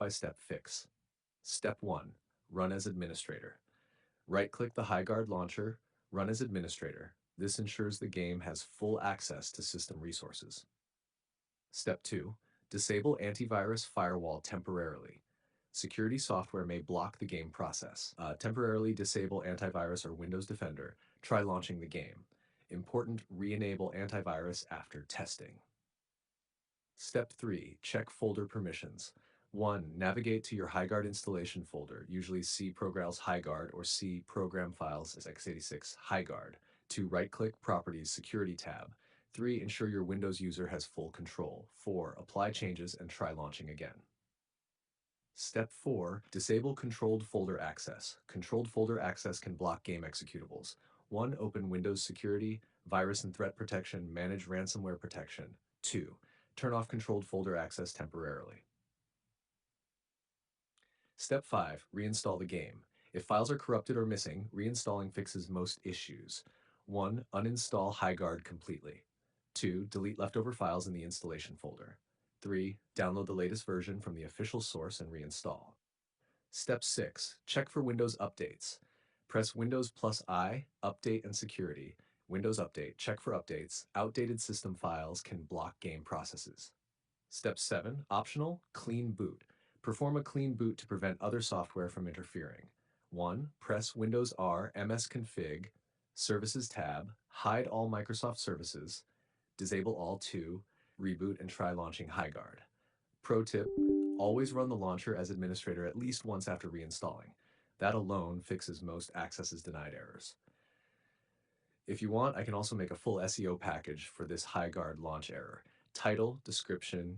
step-by-step fix. Step 1. Run as administrator. Right-click the Highguard launcher, run as administrator. This ensures the game has full access to system resources. Step 2. Disable antivirus firewall temporarily. Security software may block the game process. Temporarily disable antivirus or Windows Defender. Try launching the game. Important, re-enable antivirus after testing. Step 3. Check folder permissions. 1. Navigate to your Highguard installation folder, usually C Programs Highguard or C Program Files as x86 Highguard. 2. Right-click Properties Security tab. 3. Ensure your Windows user has full control. 4. Apply changes and try launching again. Step 4. Disable controlled folder access. Controlled folder access can block game executables. 1. Open Windows Security, Virus and Threat Protection, Manage Ransomware Protection. 2. Turn off controlled folder access temporarily. Step 5. Reinstall the game. If files are corrupted or missing, reinstalling fixes most issues. 1. Uninstall Highguard completely. 2. Delete leftover files in the installation folder. 3. Download the latest version from the official source and reinstall. Step 6. Check for Windows updates. Press Windows plus I, Update and Security. Windows Update. Check for updates. Outdated system files can block game processes. Step 7. Optional, clean boot. Perform a clean boot to prevent other software from interfering. 1. Press Windows R, msconfig, Services tab, hide all Microsoft services, disable all. 2. Reboot and try launching Highguard. Pro tip, always run the launcher as administrator at least once after reinstalling. That alone fixes most accesses denied errors. If you want, I can also make a full SEO package for this Highguard launch error. Title, description,